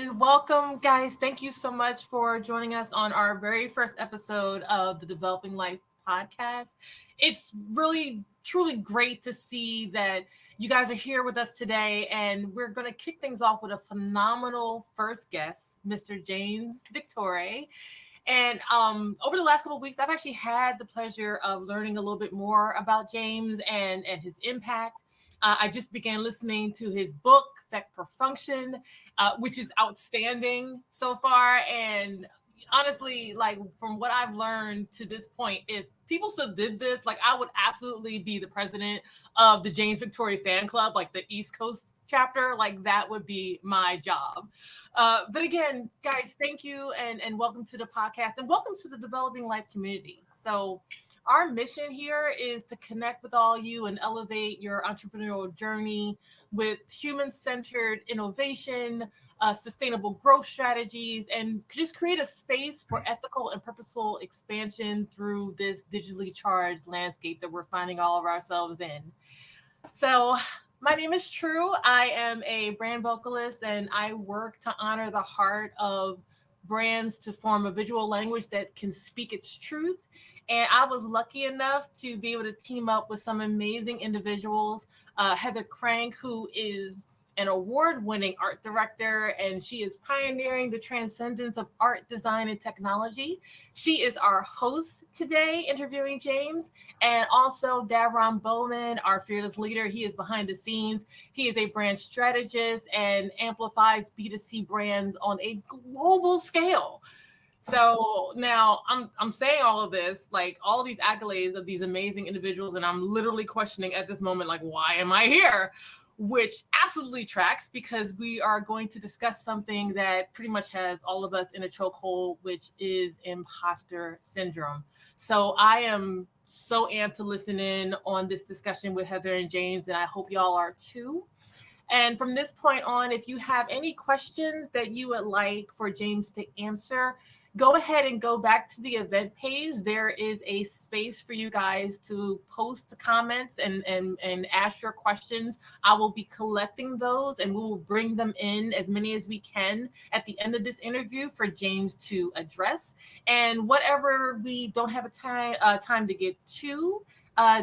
and welcome, guys. Thank you so much for joining us on our very first episode of the Developing Life podcast. It's really, truly great to see that you guys are here with us today, and we're going to kick things off with a phenomenal first guest, Mr. James Victore. And over the last couple of weeks, I've actually had the pleasure of learning a little bit more about James and his impact. I just began listening to his book, Effect per Function, which is outstanding so far. And honestly, like from what I've learned to this point, if people still did this, like I would absolutely be the president of the James Victore fan club, like the East Coast chapter. Like that would be my job. But again, guys, thank you and welcome to the podcast and welcome to the Developing Life community. So our mission here is to connect with all you and elevate your entrepreneurial journey with human-centered innovation, sustainable growth strategies, and just create a space for ethical and purposeful expansion through this digitally charged landscape that we're finding all of ourselves in. So my name is True. I am a brand vocalist, and I work to honor the heart of brands to form a visual language that can speak its truth. And I was lucky enough to be able to team up with some amazing individuals. Heather Crank, who is an award-winning art director, and she is pioneering the transcendence of art, design, and technology. She is our host today, interviewing James, and also Davron Bowman, our fearless leader. He is behind the scenes. He is a brand strategist and amplifies B2C brands on a global scale. So now I'm saying all of this, like all these accolades of these amazing individuals, and I'm literally questioning at this moment, like, why am I here? Which absolutely tracks, because we are going to discuss something that pretty much has all of us in a chokehold, which is imposter syndrome. So I am so amped to listen in on this discussion with Heather and James, and I hope y'all are too. And from this point on, if you have any questions that you would like for James to answer, go ahead and go back to the event page. There is a space for you guys to post comments and ask your questions. I will be collecting those, and we will bring them in, as many as we can, at the end of this interview for James to address. And whatever we don't have a time to get to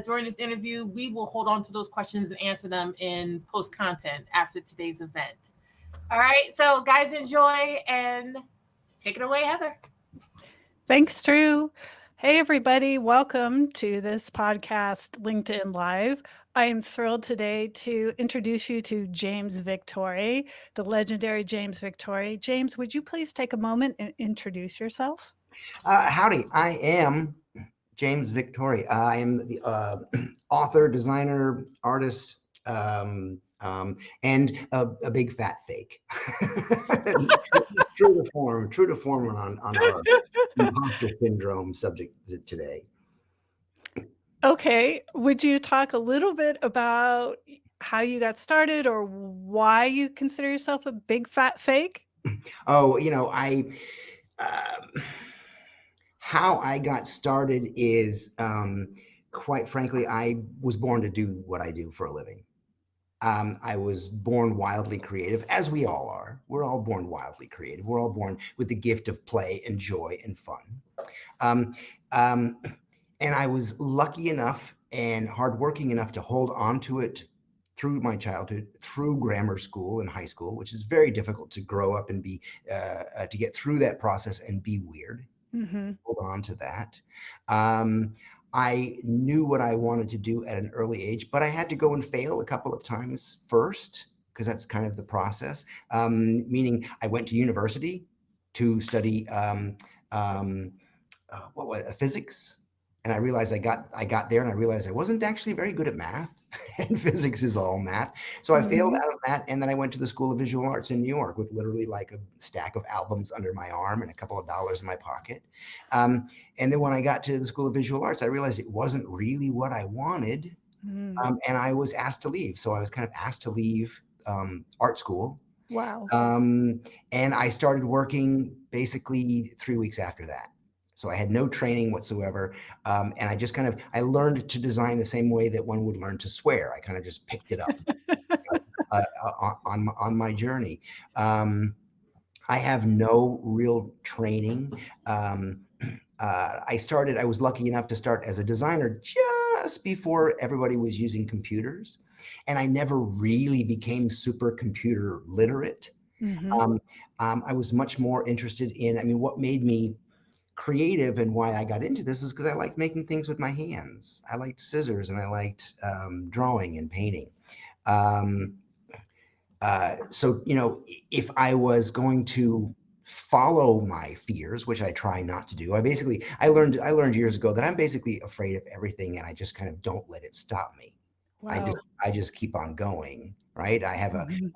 during this interview, we will hold on to those questions and answer them in post content after today's event. All right, so guys, enjoy and take it away, Heather. Thanks, Drew. Hey, everybody. Welcome to this podcast, LinkedIn Live. I am thrilled today to introduce you to James Victore, the legendary James Victore. James, would you please take a moment and introduce yourself? Howdy, I am James Victore. I am the author, designer, artist, and a big fat fake. True to form on our imposter syndrome subject today. Okay. Would you talk a little bit about how you got started or why you consider yourself a big fat fake? Oh, how I got started is, quite frankly, I was born to do what I do for a living. I was born wildly creative, as we all are. We're all born wildly creative. We're all born with the gift of play and joy and fun. Um, and I was lucky enough and hardworking enough to hold on to it through my childhood, through grammar school and high school, which is very difficult to grow up and be, to get through that process and be weird. Mm-hmm. Hold on to that. I knew what I wanted to do at an early age, but I had to go and fail a couple of times first, because that's kind of the process. Meaning I went to university to study physics, and I realized I got there and I realized I wasn't actually very good at math, and physics is all math. So I failed out of that, and then I went to the School of Visual Arts in New York with literally like a stack of albums under my arm and a couple of dollars in my pocket. And then when I got to the School of Visual Arts, I realized it wasn't really what I wanted, and I was asked to leave. So I was kind of asked to leave art school. Wow. And I started working basically 3 weeks after that. So I had no training whatsoever. And I just I learned to design the same way that one would learn to swear. I kind of just picked it up on my journey. I have no real training. Um, I was lucky enough to start as a designer just before everybody was using computers. And I never really became super computer literate. Hmm. Um, I was much more interested in, I mean, what made me creative and why I got into this is because I liked making things with my hands. I liked scissors and I liked drawing and painting. Um, so, if I was going to follow my fears, which I try not to do, I learned years ago that I'm basically afraid of everything, and I just kind of don't let it stop me. I just Wow. I just keep on going, right? Hmm.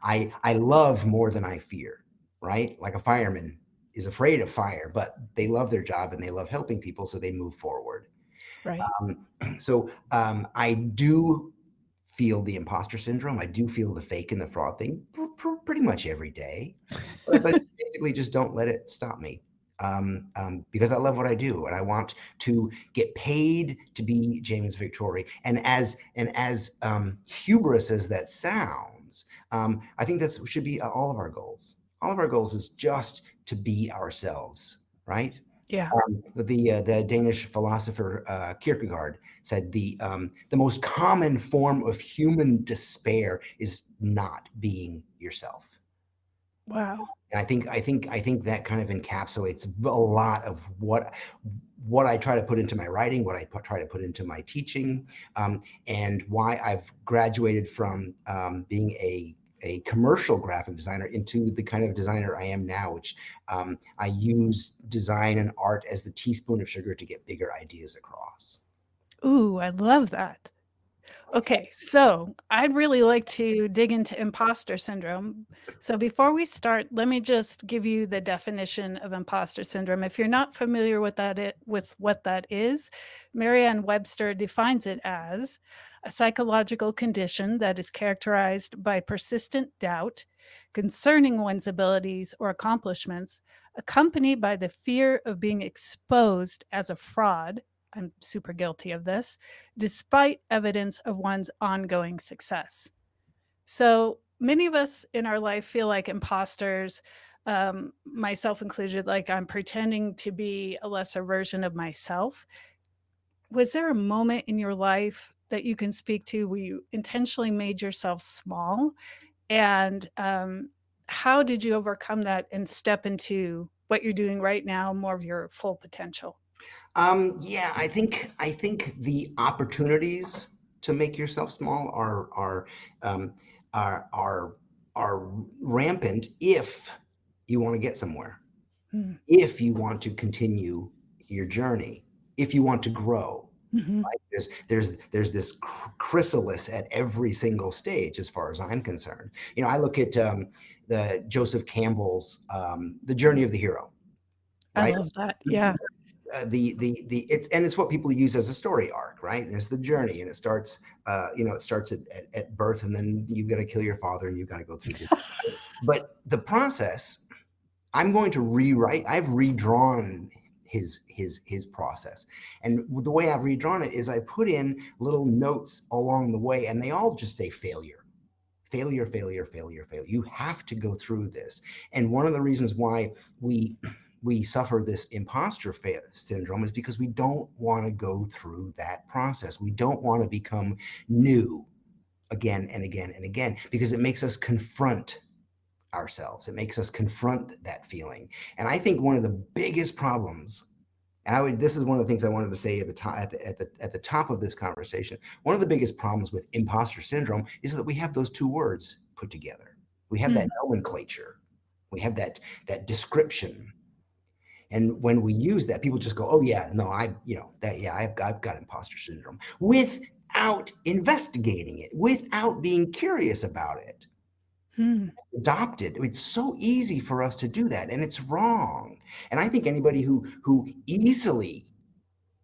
I love more than I fear, right? Like a fireman is afraid of fire, but they love their job and they love helping people, so they move forward. Right. I do feel the imposter syndrome. I do feel the fake and the fraud thing pretty much every day, but basically just don't let it stop me. Because I love what I do and I want to get paid to be James Victore. And as hubris as that sounds, I think that should be all of our goals. All of our goals is just to be ourselves, right? Yeah. The Danish philosopher Kierkegaard said the most common form of human despair is not being yourself. Wow. And I think that kind of encapsulates a lot of what I try to put into my writing, what I try to put into my teaching, and why I've graduated from being a commercial graphic designer into the kind of designer I am now, which I use design and art as the teaspoon of sugar to get bigger ideas across. Ooh, I love that. Okay, so I'd really like to dig into imposter syndrome. So before we start, let me just give you the definition of imposter syndrome. If you're not familiar with what that is, Merriam-Webster defines it as a psychological condition that is characterized by persistent doubt concerning one's abilities or accomplishments, accompanied by the fear of being exposed as a fraud. I'm super guilty of this, despite evidence of one's ongoing success. So many of us in our life feel like imposters, myself included, like I'm pretending to be a lesser version of myself. Was there a moment in your life that you can speak to where you intentionally made yourself small? And how did you overcome that and step into what you're doing right now, more of your full potential? Yeah, I think the opportunities to make yourself small um, are are are rampant if you want to get somewhere, Mm. if you want to continue your journey, if you want to grow. Mhm. Right? There's this chrysalis at every single stage, as far as I'm concerned. I look at the Joseph Campbell's The Journey of the Hero, I right? love that. Yeah. It's what people use as a story arc, right? And it's the journey, and it starts at birth, and then you've got to kill your father, and you've got to go through this. But the process, I'm going to rewrite. I've redrawn his process, and the way I've redrawn it is I put in little notes along the way, and they all just say failure. Failure, failure, failure, failure. You have to go through this. And one of the reasons why we we suffer this syndrome is because we don't want to go through that process. We don't want to become new again and again and again because it makes us confront ourselves. It makes us confront that feeling. And I think one of the biggest problems, this is one of the things I wanted to say at the top at the top of this conversation. One of the biggest problems with imposter syndrome is that we have those two words put together. We have that Mm. nomenclature. We have that description. And when we use that, people just go, "Oh yeah, no, I've got imposter syndrome," without investigating it, without being curious about it. Mm. Adopted. It's so easy for us to do that, and it's wrong. And I think anybody who easily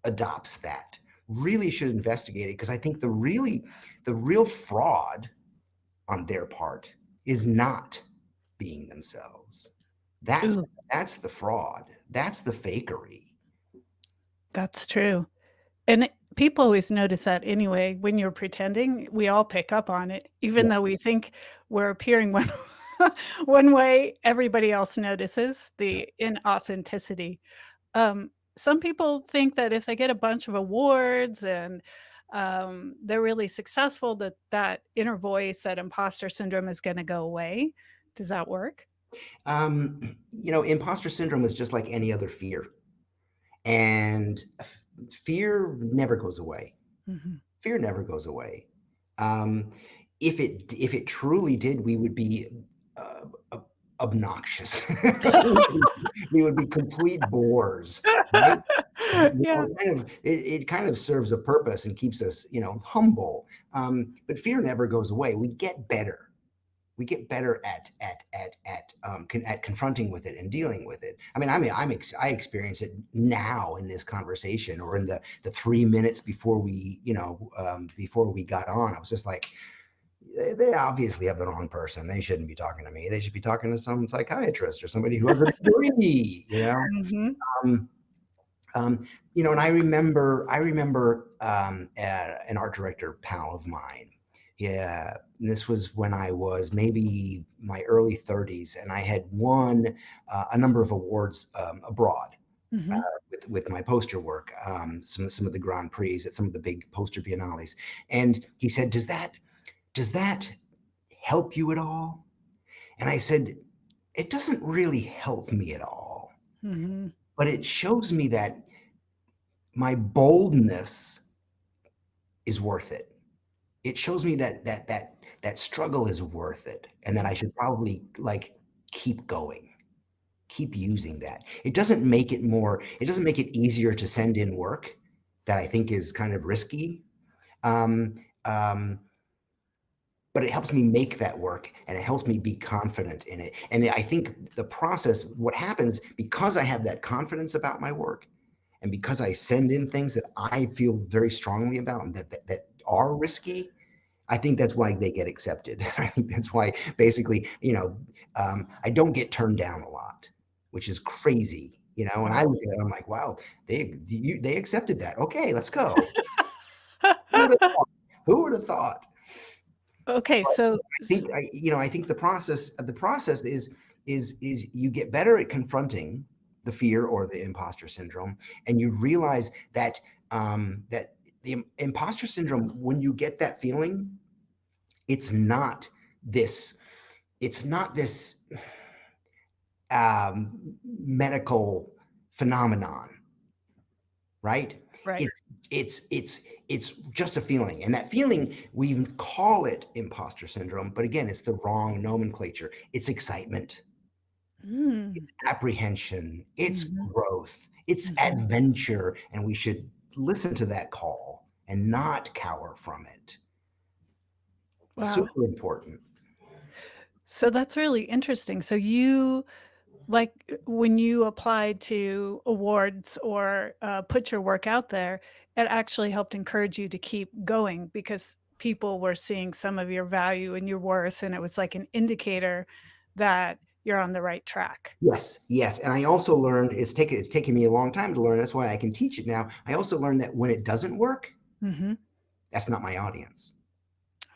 adopts that really should investigate it, because I think the real fraud on their part is not being themselves. That's Ooh, that's the fraud. That's the fakery. that's true. And people always notice that anyway. When you're pretending, we all pick up on it, even Yeah. though we think we're appearing one one way everybody else notices the inauthenticity. Some people think that if they get a bunch of awards and they're really successful, that that inner voice, that imposter syndrome, is going to go away. Does that work? Imposter syndrome is just like any other fear, and fear never goes away. Hmm. Fear never goes away. Um, if it truly did, we would be uh, obnoxious. We would be complete bores, right? Yeah. It kind of serves a purpose and keeps us, humble. But fear never goes away. We get better. We get better at confronting with it and dealing with it. I experience it now in this conversation, or in the 3 minutes before we got on. I was just like, they obviously have the wrong person. They shouldn't be talking to me. They should be talking to some psychiatrist or somebody who has a degree. Hmm. Um, and I remember an art director pal of mine. Yeah, this was when I was maybe my early 30s, and I had won a number of awards abroad uh, Hmm. with my poster work, some of the Grand Prix at some of the big poster biennales. And he said, "Does that help you at all?" And I said, "It doesn't really help me at all, Hmm. but it shows me that my boldness is worth it. It shows me that struggle is worth it, and that I Right. should probably like keep going, keep using that. It doesn't make it easier to send in work that I think is kind of risky. Um, um, but it helps me make that work, and it helps me be confident in it. And I think the process, what happens because I have that confidence about my work, and because I send in things that I feel very strongly about, and that are risky, I think that's why they get accepted. I think that's why basically, I don't get turned down a lot, which is crazy. And I Wow. look at it, I'm like, wow, they accepted that. Okay, let's go. Who would have thought? Who would have thought? Okay, so I think the process is you get better at confronting the fear or the imposter syndrome, and you realize that the imposter syndrome, when you get that feeling, it's not this it's not this medical phenomenon, right? right. It's just a feeling, and that feeling, we even call it imposter syndrome, but again, it's the wrong nomenclature. It's excitement, Mm. apprehension, it's Hmm. growth, it's Hmm. adventure, and we should listen to that call and not cower from it. Wow. Super important. So that's really interesting. So you, like, when you applied to awards or put your work out there, it actually helped encourage you to keep going because people were seeing some of your value and your worth, and it was like an indicator that you're on the right track. Yes, yes. And I also learned, it's taken me a long time to learn. That's why I can teach it now. I also learned that when it doesn't work, Hmm. that's not my audience.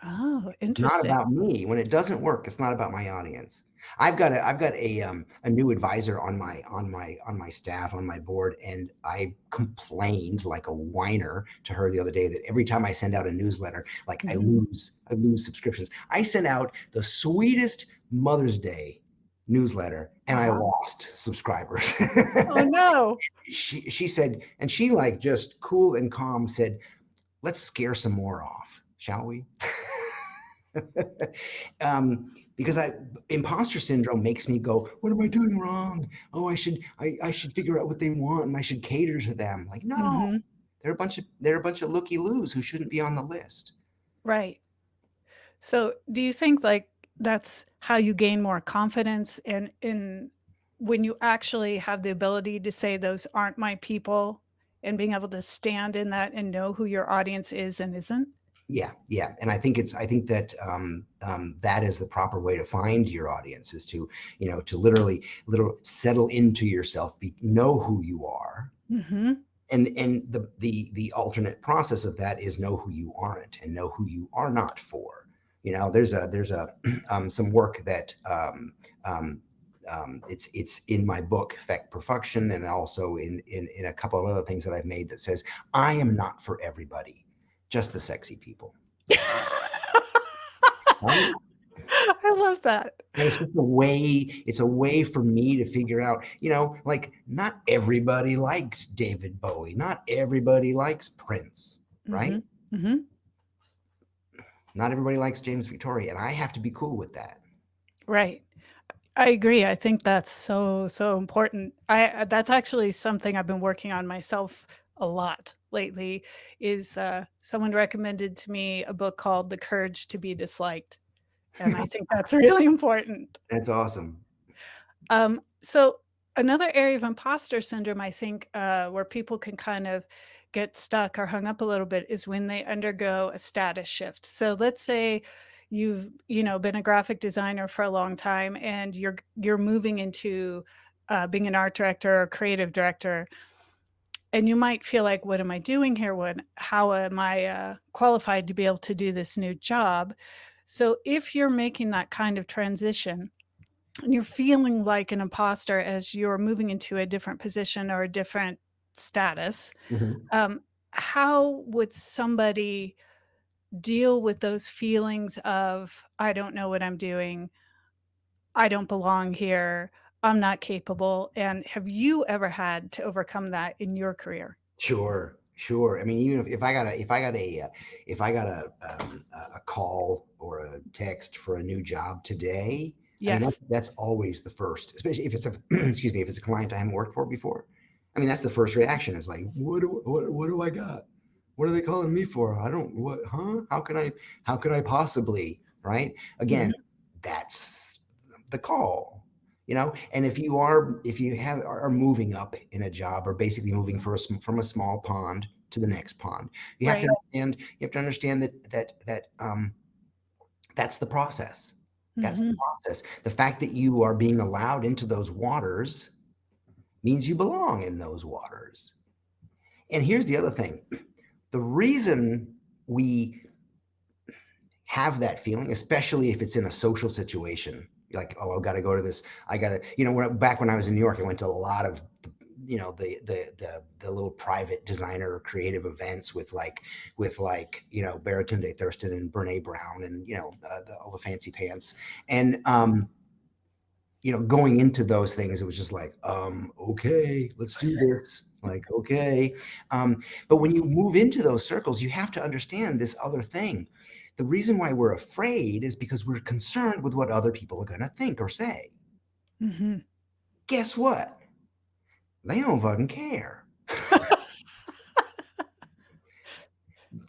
Oh, It's not interesting. about me. When it doesn't work, it's not about my audience. I've got a new advisor on my staff, on my board, and I complained like a whiner to her the other day that every time I send out a newsletter, like Hmm. I lose subscriptions. I sent out the sweetest Mother's Day newsletter, and I Uh-huh. lost subscribers. Oh no. She said, and she, like, just cool and calm said, "Let's scare some more off, shall we?" Because imposter syndrome makes me go, "What am I doing wrong? Oh, I should figure out what they want, and I should cater to them." Like, no, Hmm. they're a bunch of looky-loos who shouldn't be on the list. Right. So, do you think like that's how you gain more confidence in when you actually have the ability to say those aren't my people and being able to stand in that and know who your audience is and isn't? Yeah, yeah, and I think that that is the proper way to find your audience, is to literally settle into yourself, know who you are, Mhm. and the alternate process of that is know who you aren't and know who you are not for. You know, there's some work that it's in my book Effect Perfection, and also in a couple of other things that I've made that says I am not for everybody, just the sexy people. Right? I love that. And it's just a way, it's a way for me to figure out, you know, like not everybody likes David Bowie, not everybody likes Prince, right? Mm-hmm. Mm-hmm. Not everybody likes James Victore, and I have to be cool with that. Right. I agree. I think that's so important. That's actually something I've been working on myself a lot lately. Is someone recommended to me a book called The Courage to Be Disliked, and I think that's really important. That's awesome. So another area of imposter syndrome, I think, where people can kind of get stuck or hung up a little bit is when they undergo a status shift. So let's say you've been a graphic designer for a long time and you're moving into being an art director or creative director, and you might feel like, what am I doing here? How am I qualified to be able to do this new job? So if you're making that kind of transition and you're feeling like an imposter as you're moving into a different position or a different status, Mm-hmm. how would somebody deal with those feelings of, I don't know what I'm doing, I don't belong here, I'm not capable? And have you ever had to overcome that in your career? Sure, sure. I mean, even if I got a call or a text for a new job today, I mean Yes. that's always the first, especially if it's a excuse me, if it's a client I haven't worked for before. I mean, that's the first reaction is like, what do I got? What are they calling me for? I don't what, huh? How can I possibly, right? Mhm. Again, that's the call. You know, and if you are moving up in a job or basically moving from a small pond to the next pond, Right. you have to understand that that's the process. That's the Mhm. process. The fact that you are being allowed into those waters means you belong in those waters. And here's the other thing. The reason we have that feeling, especially if it's in a social situation. You're like, oh, I've got to go to this. I got to, back when I was in New York, I went to a lot of, the little private designer creative events with Baratunde Thurston and Brene Brown and, all the fancy pants. And, going into those things, it was just like, okay, let's do this. Like, okay. But when you move into those circles, you have to understand this other thing. The reason why we're afraid is because we're concerned with what other people are going to think or say. Mhm. Guess what? They don't fucking care.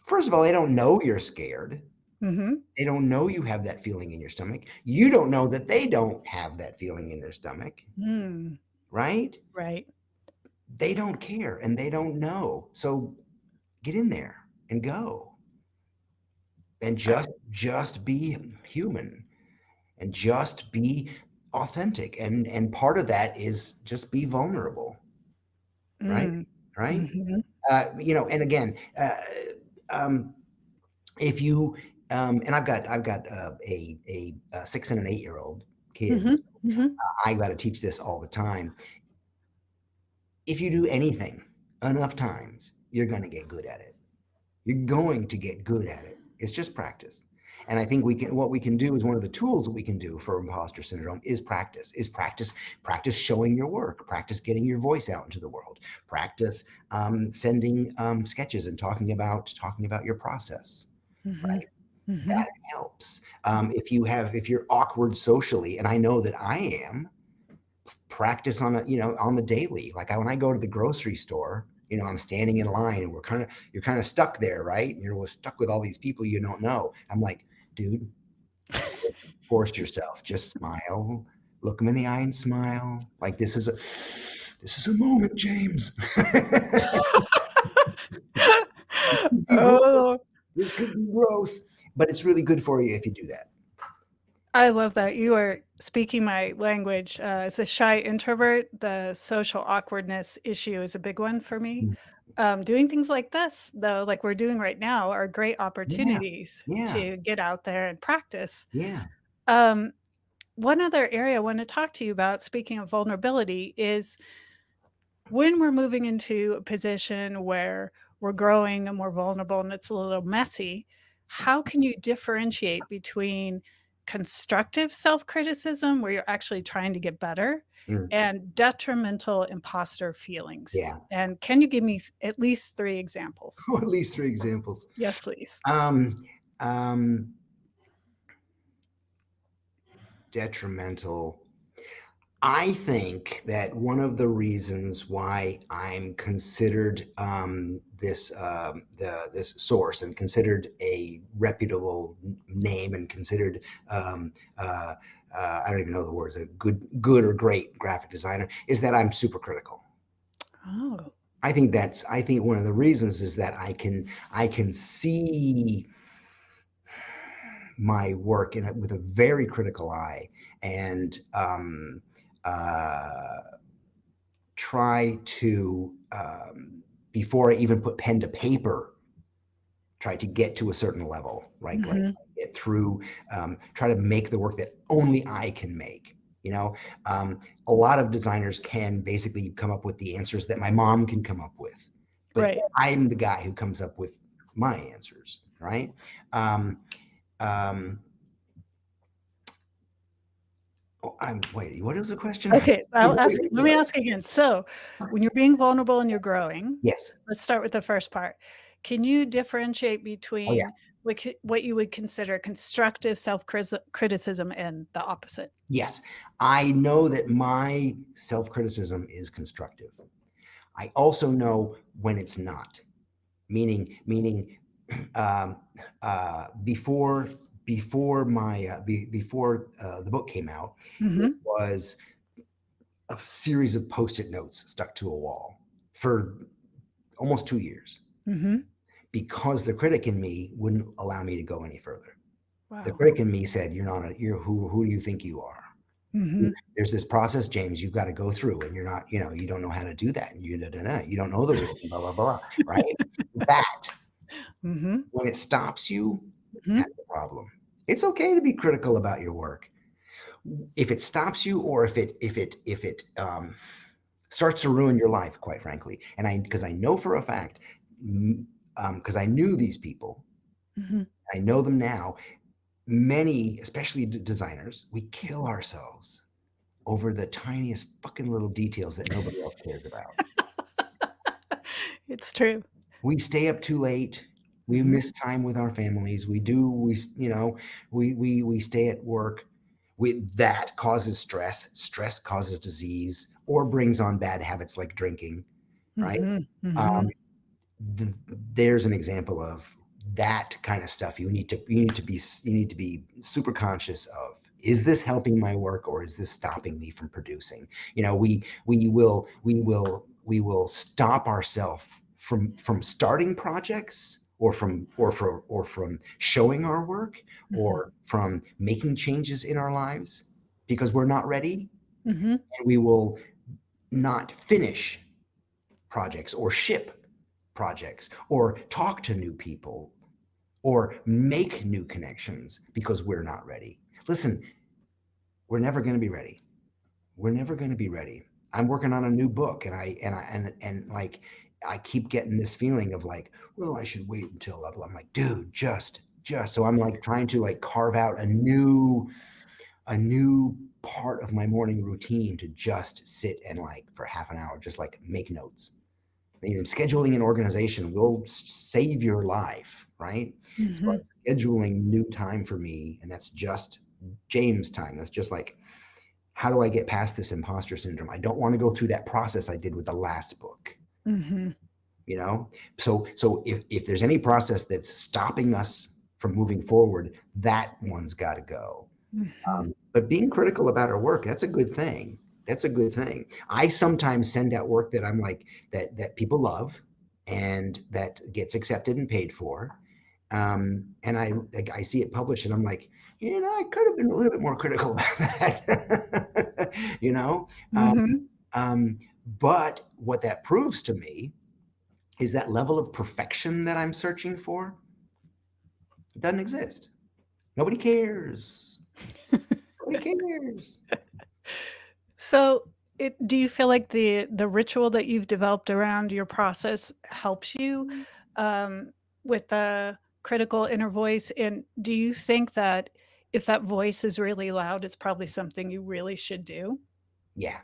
First of all, they don't know you're scared. Mhm. They don't know you have that feeling in your stomach. You don't know that they don't have that feeling in their stomach, Mm. right? Right. They don't care and they don't know. So get in there and go and just be human and just be authentic, and part of that is just be vulnerable, right? Mm. Right. Mhm. And again, um, if you and I've got a 6 and an 8-year-old kid. Mhm. Mhm. I got to teach this all the time. If you do anything enough times, you're going to get good at it. You're going to get good at it. It's just practice. And I think what we can do is one of the tools that we can do for imposter syndrome is practice showing your work, practice getting your voice out into the world, practice sending sketches and talking about your process. Mhm. That Mhm. helps. If you're awkward socially, and I know that I am, practice on the daily. Like when I go to the grocery store, I'm standing in line and you're kind of stuck there, right? You're stuck with all these people you don't know. I'm like, dude, force yourself. Just smile, look them in the eye and smile. Like this is a moment, James. Oh. This could be growth, but it's really good for you if you do that. I love that. You are speaking my language. As a shy introvert, the social awkwardness issue is a big one for me. Mm. Doing things like this, though, like we're doing right now, are great Yeah, opportunities yeah, to get out there and practice. yeah. Um, One other area I want to talk to you about, speaking of vulnerability, is when we're moving into a position where we're growing and we're vulnerable and it's a little messy, how can you differentiate between constructive self criticism, where you're actually trying to get better, Mm, and detrimental imposter feelings? yeah. And can you give me at least 3 examples? At least 3 examples. Yes, please. Um, um, Detrimental. I think that one of the reasons why I'm considered this source and considered a reputable name and considered um, uh, I don't even know the words, a good or great graphic designer, is that I'm super critical. Oh. I think one of the reasons is that I can see my work with a very critical eye and uh, try to before I even put pen to paper, try to get to a certain level, right? Like Mhm. get through, try to make the work that only I can make. You know, a lot of designers can basically come up with the answers that my mom can come up with, but Right. I'm the guy who comes up with my answers, right? Um, um, oh, I'm waiting. What was the question? Okay, let me ask again. So, when you're being vulnerable and you're growing, Yes. let's start with the first part. Can you differentiate Oh yeah. between what you would consider constructive self-criticism and the opposite? Yes. I know that my self-criticism is constructive. I also know when it's not. Meaning, um, before the book came out, it Mhm, was a series of post-it notes stuck to a wall for almost 2 years mhm. because the critic in me wouldn't allow me to go any further. The Wow. critic in me said, "You're not a you're who do you think you are? Mhm, There's this process, James, you've got to go through, and you're not, you don't know how to do that, and you don't know the rules, and blah blah blah, right? That mhm, when it stops you, mhm, that's the problem. It's okay to be critical about your work. If it stops you, or if it starts to ruin your life, quite frankly, and because I know for a fact, because I knew these people, mhm. I know them now. Many, especially designers, we kill ourselves over the tiniest fucking little details that nobody else cares about. It's true. We stay up too late. We Mhm, miss time with our families. We stay at work. That causes stress. Stress causes disease or brings on bad habits like drinking, right? mhm, Um, mhm, th- there's an example of that kind of stuff. You need to be super conscious of, is this helping my work or is this stopping me from producing? We will stop ourselves from starting projects or from showing our work mhm, or from making changes in our lives because we're not ready, mhm, and we will not finish projects or ship projects or talk to new people or make new connections because we're not ready. Listen, we're never going to be ready. We're never going to be ready. I'm working on a new book, and like I keep getting this feeling of like, well, I should wait until level. I'm like, dude, just so I'm like trying to like carve out a new part of my morning routine to just sit and like for half an hour just like make notes. Scheduling an organization will save your life, right? So mhm, I'm scheduling new time for me, and that's just James time. That's just like, how do I get past this imposter syndrome? I don't want to go through that process I did with the last book, mhm, you know? So if there's any process that's stopping us from moving forward, that one's got to go. mhm, But being critical about our work, that's a good thing. That's a good thing. I sometimes send out work that I'm like that people love and that gets accepted and paid for. And I see it published and I'm like, I could have been a little bit more critical about that. you know, um, Mhm. um, but what that proves to me is that level of perfection that I'm searching for, it doesn't exist. Nobody cares. Nobody cares. So, do you feel like the ritual that you've developed around your process helps you um, with the critical inner voice? And do you think that if that voice is really loud, it's probably something you really should do? Yeah,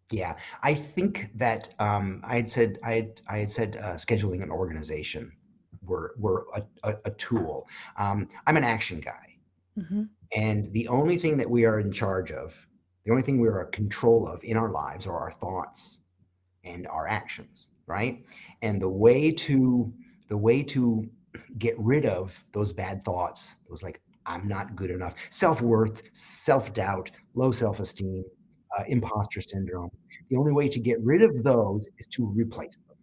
yeah. I think that I had said scheduling an organization were a tool. I'm an action guy. Mhm. And the only thing that we are in charge of, the only thing we are in control of in our lives are our thoughts and our actions, right? And the way to get rid of those bad thoughts, those like I'm not good enough, self-worth, self-doubt, low self-esteem, imposter syndrome. The only way to get rid of those is to replace them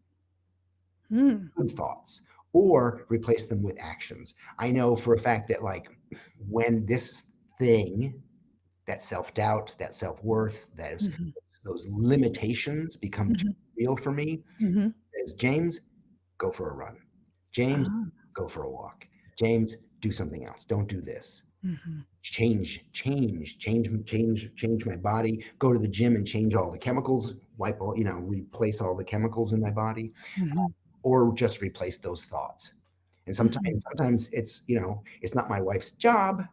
Mm. with good thoughts or replace them with actions. I know for a fact that like when this thing, that self-doubt, that self-worth, Mhm. those limitations become too Mhm. real for me, Mhm. as James, go for a run. James, Ah. go for a walk. James, do something else. Don't do this. Mhm. Change my body. Go to the gym and change all the chemicals. Wipe all, replace all the chemicals in my body, Mhm. or just replace those thoughts. And Mhm. sometimes it's, it's not my wife's job,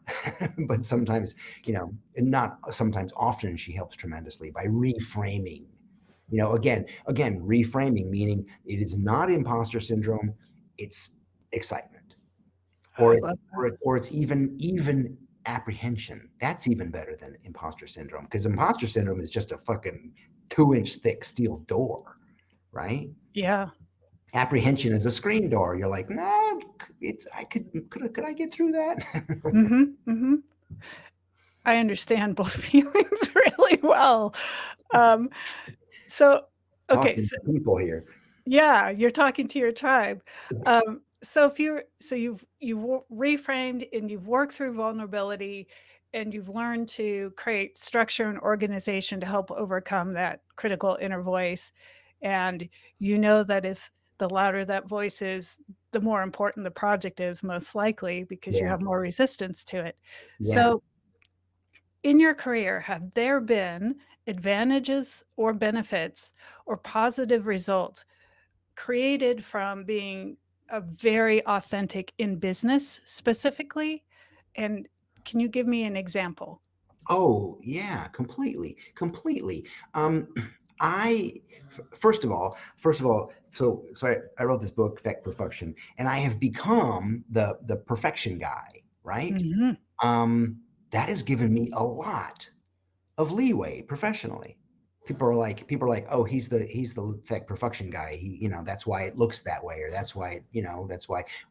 but sometimes, and not sometimes, often she helps tremendously by reframing. Again, reframing, meaning it is not imposter syndrome, it's excitement, I or love that. or it's even apprehension. That's even better than imposter syndrome, because imposter syndrome is just a fucking 2-inch thick steel door, right? Yeah. Apprehension is a screen door. You're like, nah, it's I could I get through that? Mhm. Mhm. I understand both feelings really well. Um, so okay, Talking so to people here. yeah, you're talking to your tribe. So if you've reframed and you've worked through vulnerability and you've learned to create structure and organization to help overcome that critical inner voice, and you know that if the louder that voice is, the more important the project is, most likely because you Yeah, have more resistance to it. yeah. So in your career, have there been advantages or benefits or positive results created from being a very authentic in business specifically? And can you give me an example? Oh, yeah, completely, completely. Um, I first of all, so I wrote this book, Effect Perfection, and I have become the perfection guy, right? Mhm. Um, that has given me a lot of leeway professionally. People are like, oh, he's the tech perfection guy. That's why it looks that way, or that's why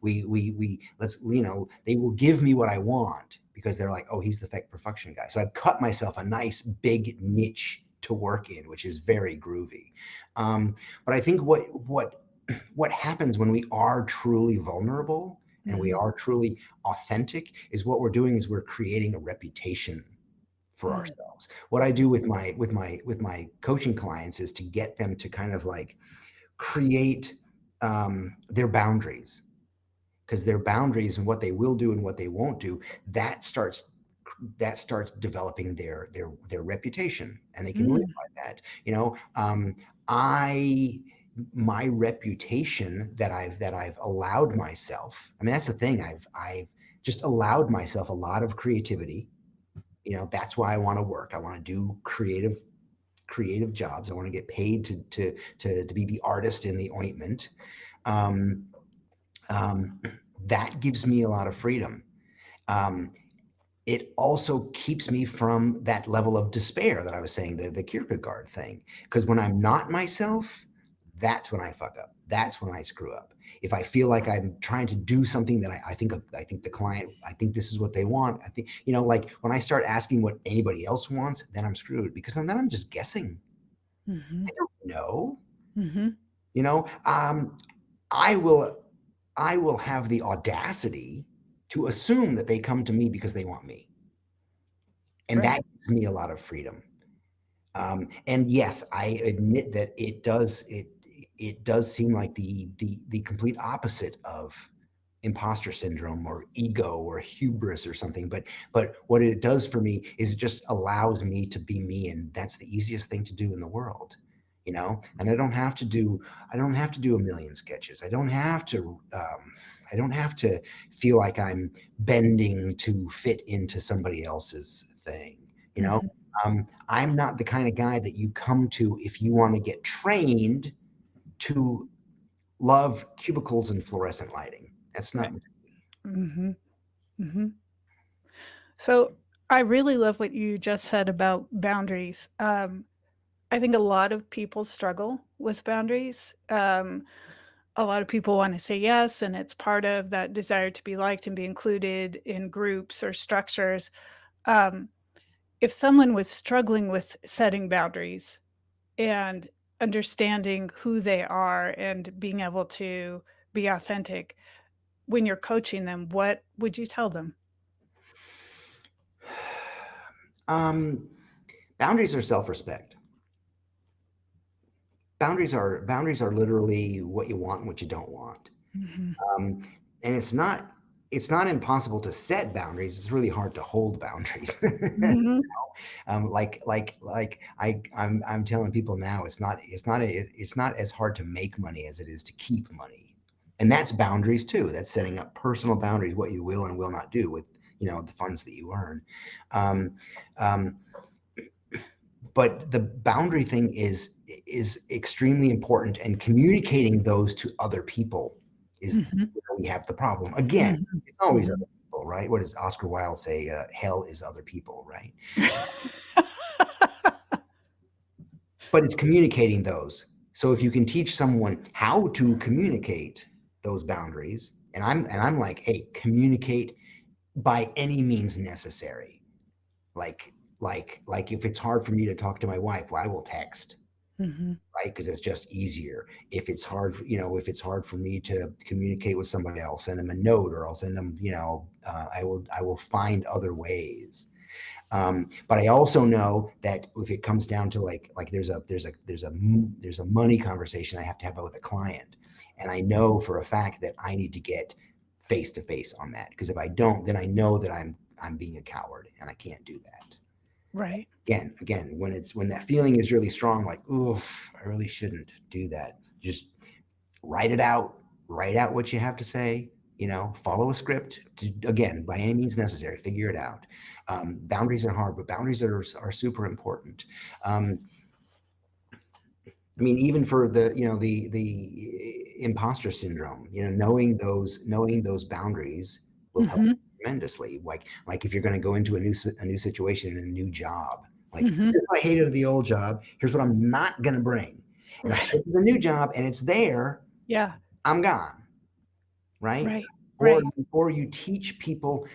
we let's they will give me what I want because they're like, oh, he's the tech perfection guy. So I've cut myself a nice big niche to work in, which is very groovy. Um, but I think what happens when we are truly vulnerable and we Mhm. are truly authentic is what we're doing is we're creating a reputation for Mm. ourselves. What I do with my coaching clients is to get them to kind of like create their boundaries, because their boundaries and what they will do and what they won't do, that starts developing their reputation, and they can live Mm. by that. I my reputation that I've allowed myself. I mean, that's the thing. I've just allowed myself a lot of creativity. That's why I want to work. I want to do creative jobs. I want to get paid to be the artist in the ointment. Um, um, that gives me a lot of freedom. Um, it also keeps me from that level of despair that I was saying, the Kierkegaard thing. Because when I'm not myself, that's when I fuck up. That's when I screw up. If I feel like I'm trying to do something that I think the client, I think this is what they want. I think, like when I start asking what anybody else wants, then I'm screwed because then I'm just guessing. I Mhm. don't know. Mhm. You know, I will have the audacity. to assume that they come to me because they want me. And Right. that gives me a lot of freedom. And yes, I admit that it does seem like the complete opposite of imposter syndrome or ego or hubris or something. But what it does for me is it just allows me to be me, and that's the easiest thing to do in the world. And I don't have to do a million sketches. I don't have to feel like I'm bending to fit into somebody else's thing. You know, Mhm. I'm not the kind of guy that you come to if you want to get trained to love cubicles and fluorescent lighting. That's not. Right. Hmm. Hmm. So I really love what you just said about boundaries. I think a lot of people struggle with boundaries. A lot of people want to say yes, and it's part of that desire to be liked and be included in groups or structures. Um, if someone was struggling with setting boundaries and understanding who they are and being able to be authentic, when you're coaching them, what would you tell them? Um, Boundaries are self-respect. Boundaries are literally what you want and what you don't want. Mhm. Um, and it's not impossible to set boundaries. It's really hard to hold boundaries. Mhm. I'm telling people now, it's not as hard to make money as it is to keep money, and that's boundaries too. That's setting up personal boundaries, what you will and will not do with the funds that you earn. Um, um, but the boundary thing is extremely important, and communicating those to other people is Mhm. where we have the problem. Again, Mhm. it's always other Mhm. people, right? What does Oscar Wilde say? Hell is other people, right? But it's communicating those. So if you can teach someone how to communicate those boundaries, and I'm like, hey, communicate by any means necessary. Like if it's hard for me to talk to my wife, well, I will text, Mhm. right? Because it's just easier. If it's hard for me to communicate with somebody, I'll send them a note, or I'll send them, I will find other ways. But I also know that if it comes down to like there's a money conversation I have to have with a client, and I know for a fact that I need to get face to face on that, because if I don't, then I know that I'm being a coward and I can't do that. Right. Again, when that feeling is really strong, like, oof, I really shouldn't do that. Just write it out, write out what you have to say, follow a script again, by any means necessary, figure it out. Boundaries are hard, but boundaries are super important. Um, I mean, even for the imposter syndrome, knowing those boundaries will help Mhm. tremendously. Like if you're going to go into a new situation and a new job, like, Mhm. here's what I hated of the old job. Here's what I'm not going to bring. And if I Right. get to the new job and it's there, Yeah. I'm gone, right? Right. Or Right. or you teach people,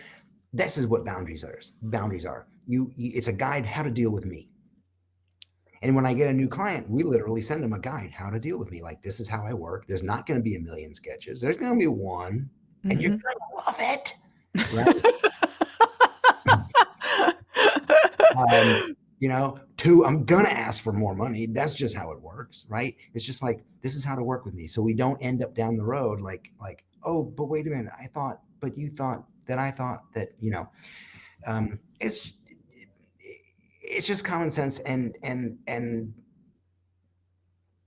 this is what boundaries are. Boundaries are. It's a guide how to deal with me. And when I get a new client, we literally send them a guide how to deal with me. Like, this is how I work. There's not going to be a million sketches. There's going to be one, and you're Mhm. going to love it, right? Two, I'm going to ask for more money. That's just how it works, right? It's just like, this is how to work with me. So we don't end up down the road like, oh, but wait a minute. But you thought that I thought that, it's just common sense. And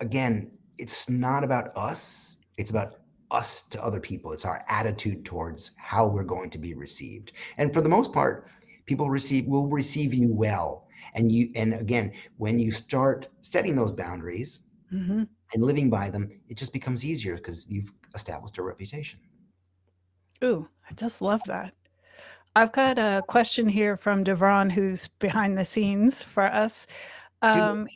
again, it's not about us. It's about us to other people. It's our attitude towards how we're going to be received. And for the most part, people will receive you well. And again, when you start setting those boundaries Mhm. and living by them, it just becomes easier because you've established a reputation. Ooh, I just love that. I've got a question here from Devron, who's behind the scenes for us. Dude, Um,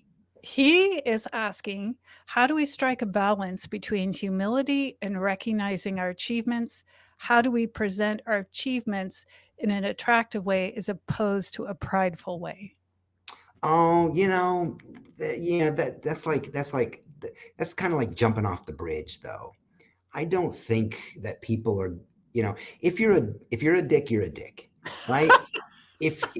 he is asking, how do we strike a balance between humility and recognizing our achievements? How do we present our achievements in an attractive way as opposed to a prideful way? oh, yeah, that's kind of like jumping off the bridge, though. I don't think that people are, You know, if you're a dick, you're a dick, right? If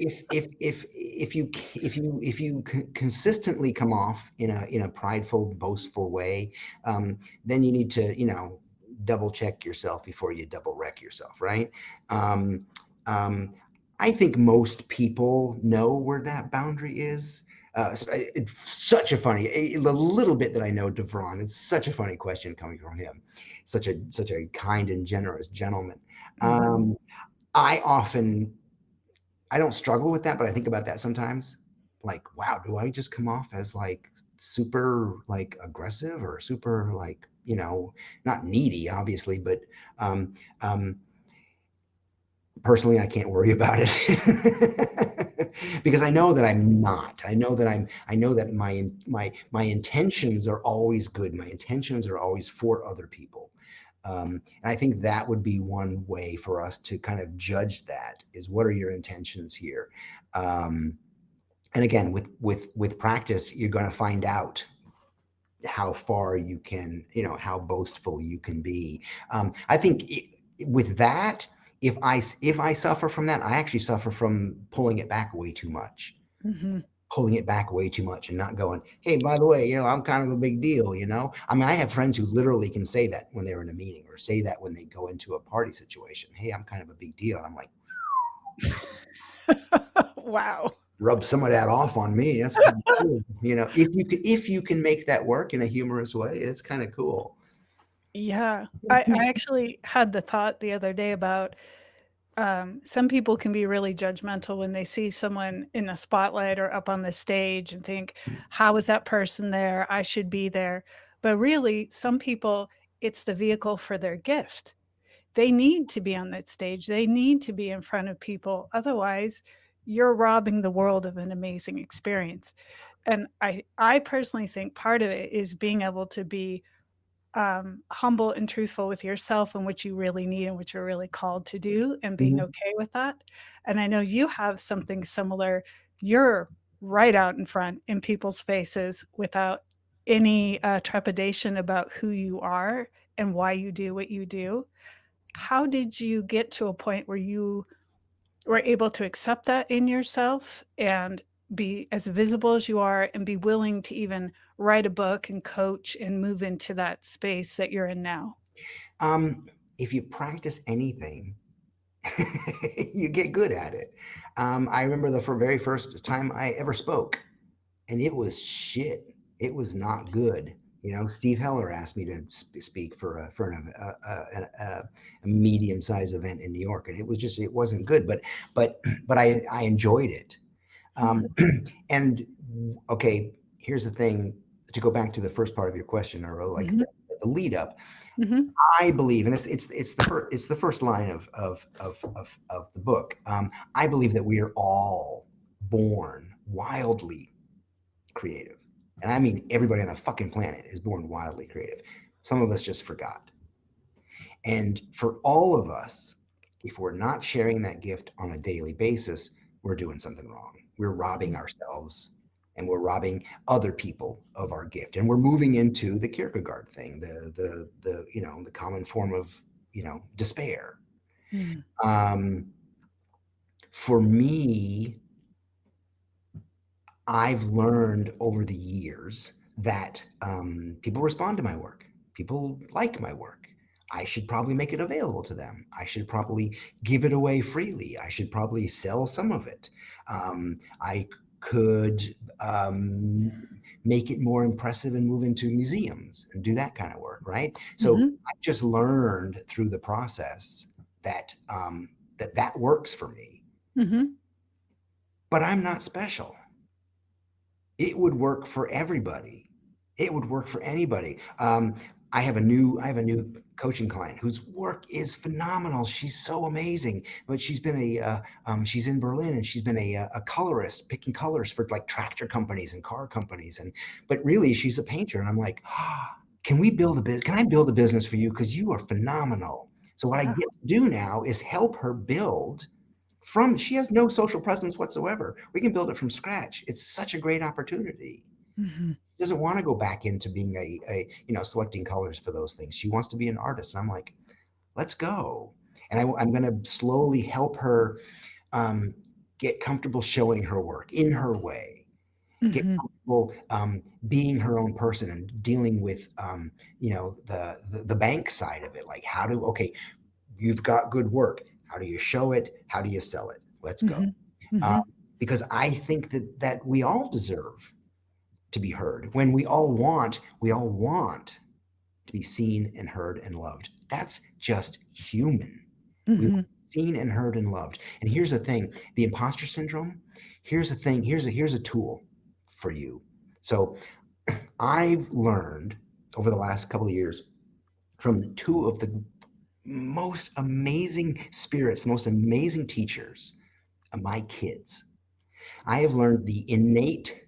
you consistently come off in a prideful, boastful way, then you need to, double check yourself before you double wreck yourself, right? Um, um, I think most people know where that boundary is. It's such a funny, the little bit that I know Devron, it's such a funny question coming from him. Such a kind and generous gentleman. Mhm. Um, I often I don't struggle with that, but I think about that sometimes. Like, wow, do I just come off as like super like aggressive or super like, not needy, obviously, but um, um, personally, I can't worry about it because I know that I'm not. I know that my intentions are always good. My intentions are always for other people. And I think that would be one way for us to kind of judge that is what are your intentions here? Um, and again, with practice, you're going to find out how far you can, how boastful you can be. I think with that, if I suffer from that, I actually suffer from pulling it back way too much. Mhm. Pulling it back way too much and not going, hey, by the way, I'm kind of a big deal, I mean, I have friends who literally can say that when they're in a meeting or say that when they go into a party situation. Hey, I'm kind of a big deal. And I'm like, Wow. rub some of that off on me. That's kind of cool. If you can make that work in a humorous way, it's kind of cool. Yeah. I actually had the thought the other day about some people can be really judgmental when they see someone in the spotlight or up on the stage and think, how is that person there? I should be there. But really, some people, it's the vehicle for their gift. They need to be on that stage. They need to be in front of people. Otherwise, you're robbing the world of an amazing experience. And I personally think part of it is being able to be humble and truthful with yourself and what you really need and what you're really called to do and being Mhm. okay with that. And I know you have something similar. You're right out in front in people's faces without any trepidation about who you are and why you do what you do. How did you get to a point where you were able to accept that in yourself and be as visible as you are and be willing to even write a book and coach and move into that space that you're in now? Um, if you practice anything, you get good at it. I remember the very first time I ever spoke, and it was shit. It was not good. Steve Heller asked me to speak for a medium-sized event in New York, and it wasn't good. But I enjoyed it. Um, Mhm, and okay, here's the thing. To go back to the first part of your question, or like mhm, the lead up, mhm, I believe, and it's the first line of the book. I believe that we are all born wildly creative, and I mean everybody on the fucking planet is born wildly creative. Some of us just forgot, and for all of us, if we're not sharing that gift on a daily basis, we're doing something wrong. We're robbing ourselves and we're robbing other people of our gift. And we're moving into the Kierkegaard thing, the common form of, despair. mhm, Um, for me, I've learned over the years that people respond to my work. People like my work. I should probably make it available to them. I should probably give it away freely. I should probably sell some of it. I could make it more impressive and move into museums and do that kind of work, right? So mhm, I just learned through the process that that works for me. mhm. But I'm not special. It would work for everybody. It would work for anybody. I have a new coaching client whose work is phenomenal. She's so amazing, but she's in Berlin and she's been a colorist, picking colors for like tractor companies and car companies, but really she's a painter. And I'm like, can we build a business? Can I build a business for you? Because you are phenomenal. So what I Yeah. get to do now is help her build she has no social presence whatsoever. We can build it from scratch. It's such a great opportunity. Mhm. She doesn't want to go back into being selecting colors for those things. She wants to be an artist. And I'm like, let's go. And I'm going to slowly help her get comfortable showing her work in her way, get Mhm. comfortable being her own person and dealing with the bank side of it. Like, okay, you've got good work. How do you show it? How do you sell it? Let's go. Mhm. Um, Mhm. because I think that we all deserve to be heard. When we all want to be seen and heard and loved. That's just human. We want Mhm. to be seen and heard and loved. And here's the thing: the imposter syndrome. Here's the thing. Here's a tool for you. So I've learned over the last couple of years from two of the most amazing spirits, most amazing teachers of my kids. I have learned the innate,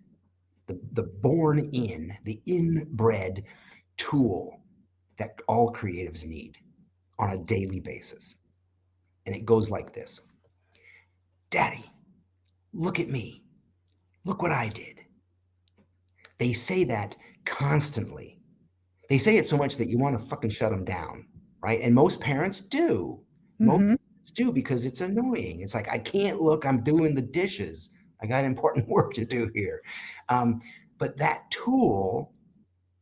the born in, the inbred tool that all creatives need on a daily basis. And it goes like this: Daddy, look at me. Look what I did. They say that constantly. They say it so much that you want to fucking shut them down, right? And most parents do. Most Mhm. parents do because it's annoying. It's like, I can't look, I'm doing the dishes. I got important work to do here. Um, but that tool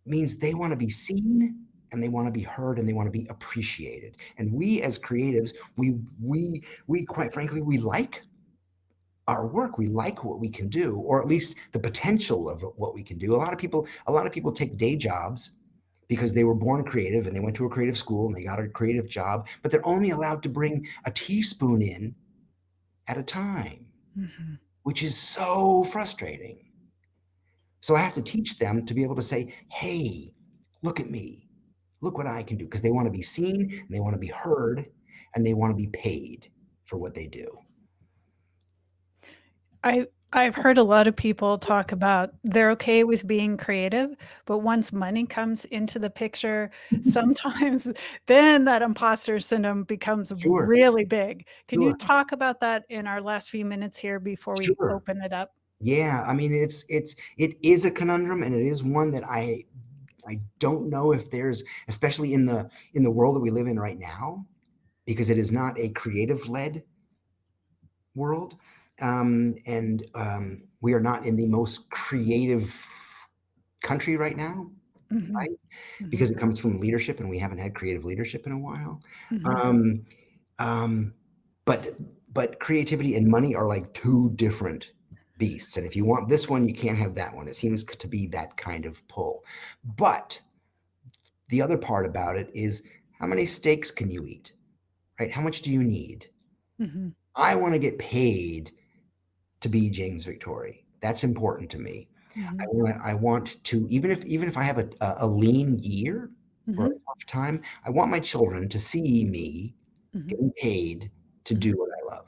means they want to be seen and they want to be heard and they want to be appreciated. And we as creatives, we quite frankly, we like our work. We like what we can do, or at least the potential of what we can do. A lot of people take day jobs because they were born creative and they went to a creative school and they got a creative job, but they're only allowed to bring a teaspoon in at a time, Mhm. which is so frustrating. So I have to teach them to be able to say, hey, look at me. Look what I can do. Because they want to be seen and they want to be heard and they want to be paid for what they do. I've heard a lot of people talk about they're okay with being creative, but once money comes into the picture, sometimes then that imposter syndrome becomes Sure, really big. Can you sure, talk about that in our last few minutes here before we sure. open it up? Yeah, I mean it is a conundrum and it is one that I don't know if there's, especially in the world that we live in right now, because it is not a creative led world. And we are not in the most creative country right now, Mhm. right? Because Mhm. it comes from leadership, and we haven't had creative leadership in a while. Mhm. Um, um, but but creativity and money are like two different beasts. And if you want this one, you can't have that one. It seems to be that kind of pull. But the other part about it is, how many steaks can you eat, right? How much do you need? Mhm. I want to get paid to be James Victore. That's important to me. I Mhm. want I want to, even if I have a lean year or a Mhm. tough time, I want my children to see me Mhm. getting paid to do Mhm. what I love,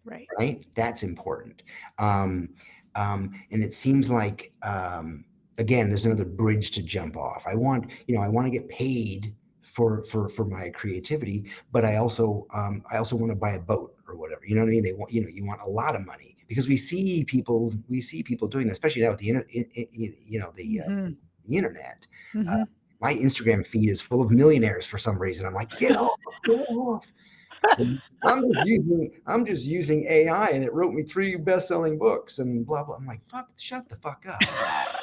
Right. right? That's important. Um, and it seems like, again, there's another bridge to jump off. I want to get paid for my creativity, but I also want to buy a boat or whatever. You know what I mean? You want a lot of money because we see people doing that, especially now with the Mhm. the internet. Uh, Mhm. my Instagram feed is full of millionaires for some reason. I'm like, get off. I'm just using AI and it wrote me 3 best-selling books and blah blah. I'm like, fuck, shut the fuck up.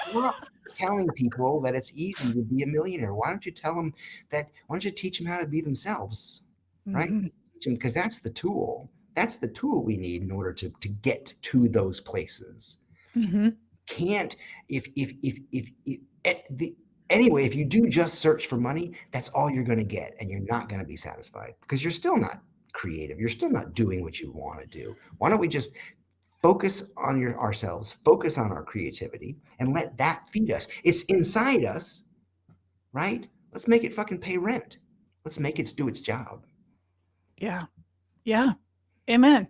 Stop telling people that it's easy to be a millionaire. Why don't you tell them that? Why don't you teach them how to be themselves, right? Mhm. Teach them, because that's the tool. That's the tool we need in order to get to those places. Mhm. Can't if at the anyway, if you do just search for money, that's all you're going to get, and you're not going to be satisfied because you're still not creative. You're still not doing what you want to do. Why don't we just focus on ourselves, focus on our creativity, and let that feed us? It's inside us, right? Let's make it fucking pay rent. Let's make it do its job. Yeah. Yeah. Amen.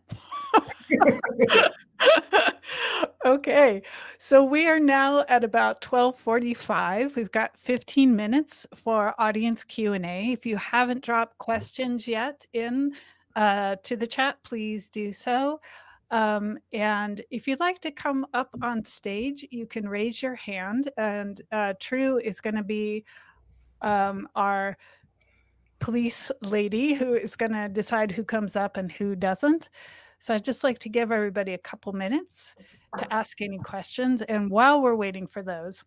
Okay. So we are now at about 12:45. We've got 15 minutes for audience Q&A. If you haven't dropped questions yet in to the chat, please do so. And if you'd like to come up on stage, you can raise your hand. And True is going to be our police lady who is going to decide who comes up and who doesn't. So I'd just like to give everybody a couple minutes to ask any questions. And while we're waiting for those,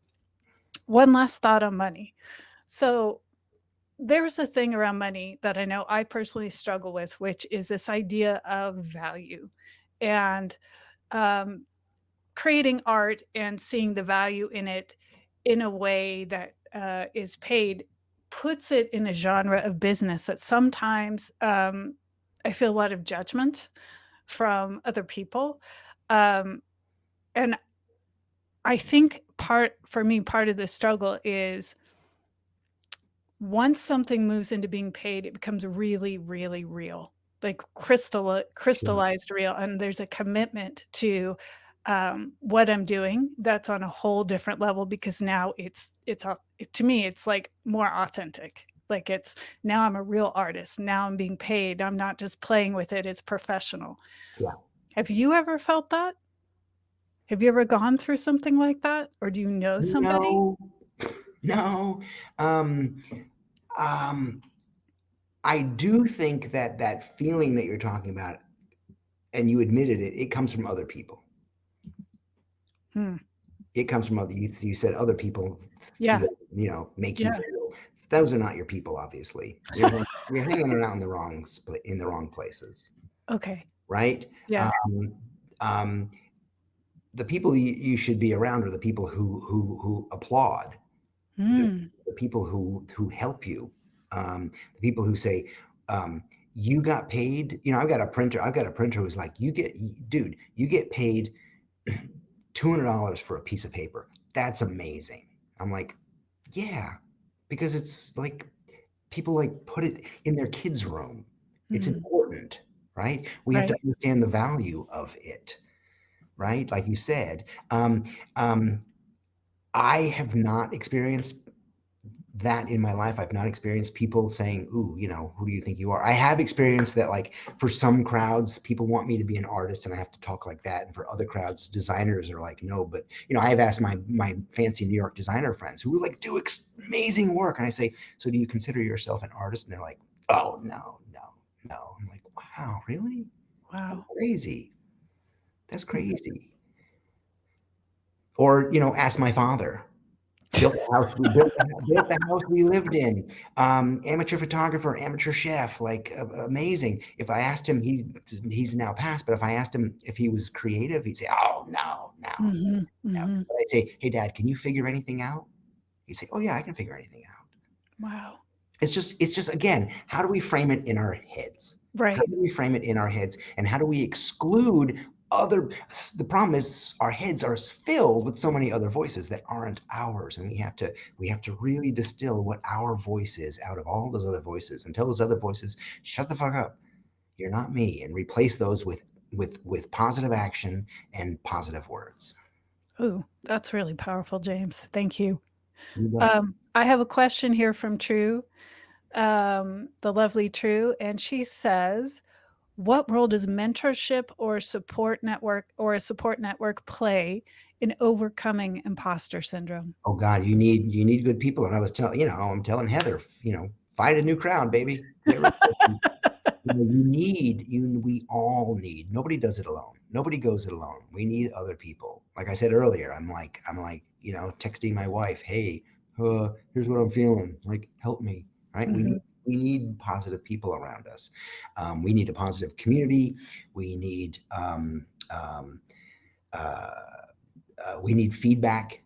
one last thought on money. So there's a thing around money that I know I personally struggle with, which is this idea of value and um, creating art and seeing the value in it in a way that is paid puts it in a genre of business that sometimes I feel a lot of judgment from other people. Um, and I think part of the struggle is once something moves into being paid, it becomes really, really real, like crystallized real. And there's a commitment to what I'm doing that's on a whole different level because now it's to me, it's like more authentic. Like it's now I'm a real artist. Now I'm being paid. I'm not just playing with it. It's professional. Yeah. Have you ever felt that? Have you ever gone through something like that? Or do you know somebody? No. I do think that that feeling that you're talking about, and you admitted it, it comes from other people. It comes from other. You said other people. Yeah. Feel, make you feel. Those are not your people, obviously. You're hanging around in the wrong places. Okay. Right. Yeah. The people you should be around are the people who applaud, the people who help you, the people who say, you got paid. I've got a printer who's like, you get paid $200 for a piece of paper. That's amazing. I'm like, yeah, because it's like people like put it in their kids' room. It's important, right? We have to understand the value of it, right? Like you said, I have not experienced that in my life. I've not experienced people saying, ooh, who do you think you are? I have experienced that, like, for some crowds, people want me to be an artist and I have to talk like that. And for other crowds, designers are like, no, but, I've asked my fancy New York designer friends who like do amazing work. And I say, so do you consider yourself an artist? And they're like, oh, no. I'm like, wow, really? Wow. That's crazy. Or, ask my father. Built the house we lived in. Amateur photographer, amateur chef, like amazing. If I asked him, he's now passed, but if I asked him if he was creative, he'd say, oh, no. But I'd say, hey, Dad, can you figure anything out? He'd say, oh, yeah, I can figure anything out. Wow. It's just again, how do we frame it in our heads? Right. How do we frame it in our heads? And how do we exclude the problem is our heads are filled with so many other voices that aren't ours. And we have to really distill what our voice is out of all those other voices and tell those other voices, shut the fuck up. You're not me. And replace those with positive action and positive words. Ooh, that's really powerful, James. Thank you. You bet. I have a question here from True, the lovely True, and she says, what role does mentorship or a support network play in overcoming imposter syndrome? Oh God, you need good people. And I was I'm telling Heather, find a new crowd, baby. We all need, nobody does it alone. Nobody goes it alone. We need other people. Like I said earlier, I'm like, texting my wife, hey, here's what I'm feeling. Like, help me, right? We need positive people around us. We need a positive community. We need feedback.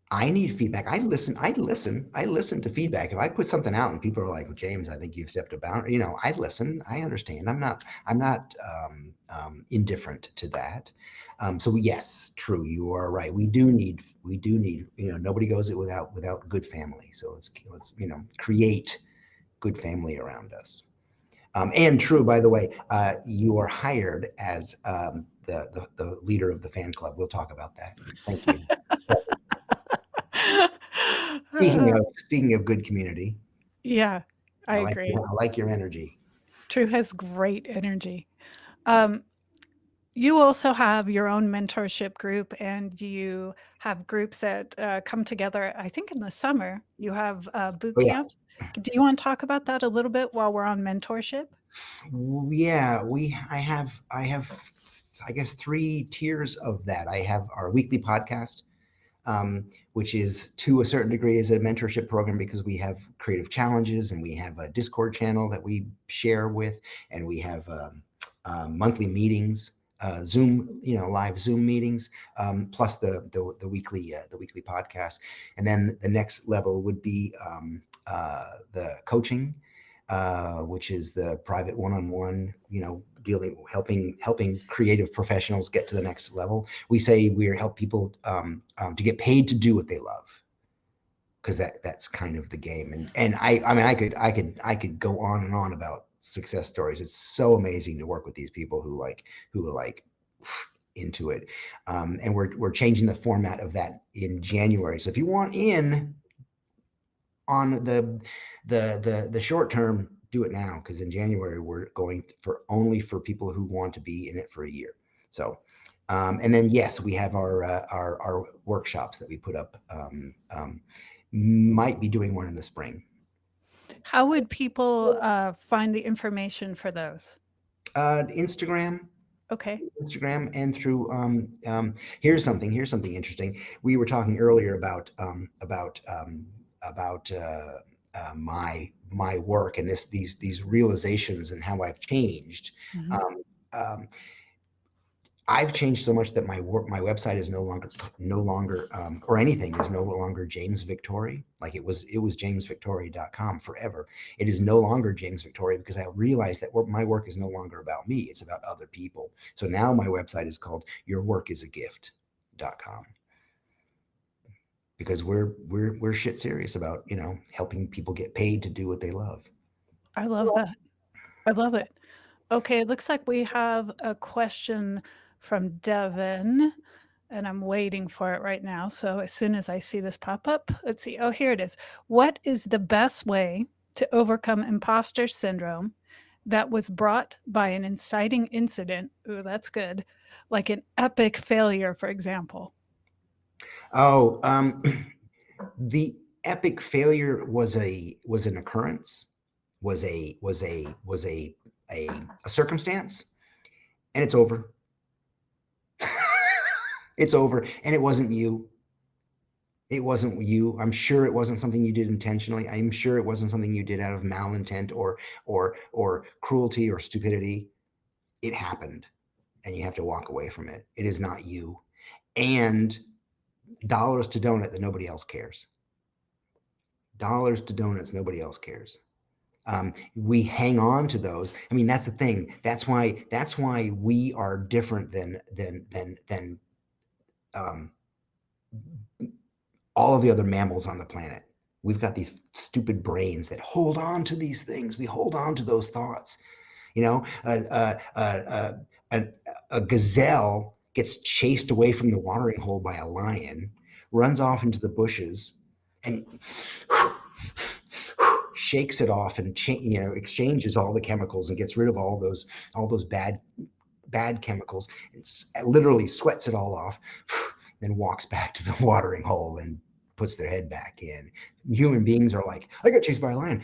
I need feedback. I listen to feedback. If I put something out and people are like, James, I think you've stepped a boundary, I listen, I understand. I'm not indifferent to that. So yes, True, you are right. We do need, nobody goes it without good family. So let's create good family around us. And True, by the way, you are hired as the leader of the fan club. We'll talk about that. Thank you. Speaking of good community. Yeah, I agree. I like your energy. True has great energy. You also have your own mentorship group, and you have groups that come together. I think in the summer you have boot Oh yeah. camps. Do you want to talk about that a little bit while we're on mentorship? Yeah, I have I guess 3 tiers of that. I have our weekly podcast, which is to a certain degree is a mentorship program because we have creative challenges and we have a Discord channel that we share with, and we have monthly meetings, Zoom, live Zoom meetings, plus the weekly podcast. And then the next level would be the coaching, which is the private one-on-one, dealing, helping creative professionals get to the next level. We say we help people to get paid to do what they love, because that's kind of the game. And I mean I could go on and on about success stories. It's so amazing to work with these people who are like into it. And we're changing the format of that in January. So if you want in on the short term, do it now, because in January we're going for only for people who want to be in it for a year. So and then yes, we have our workshops that we put up. Might be doing one in the spring. How would people find the information for those? Instagram, Okay. and through here's something interesting. We were talking earlier about my work and these realizations and how I've changed. Mhm. Um, um, I've changed so much that my website is no longer or anything is no longer James Victore. Like it was jamesvictore.com forever. It is no longer James Victore because I realized that my work is no longer about me. It's about other people. So now my website is called yourworkisagift.com, because we're shit serious about, helping people get paid to do what they love. I love that. I love it. Okay, it looks like we have a question from Devin, and I'm waiting for it right now. So as soon as I see this pop up, let's see. Oh, here it is. What is the best way to overcome imposter syndrome that was brought by an inciting incident? Ooh, that's good. Like an epic failure, for example. Oh, the epic failure was an occurrence, was a circumstance, and it's over. It's over, and it wasn't you. It wasn't you. I'm sure it wasn't something you did intentionally. I'm sure it wasn't something you did out of malintent or cruelty or stupidity. It happened, and you have to walk away from it. It is not you. And dollars to donut that nobody else cares. Dollars to donuts, nobody else cares. We hang on to those. I mean, that's the thing. That's why we are different than all of the other mammals on the planet. We've got these stupid brains that hold on to these things. We hold on to those thoughts. You know, a gazelle gets chased away from the watering hole by a lion, runs off into the bushes, and shakes it off and exchanges all the chemicals and gets rid of all those bad chemicals, and literally sweats it all off, then walks back to the watering hole and puts their head back in. Human beings are like, I got chased by a lion.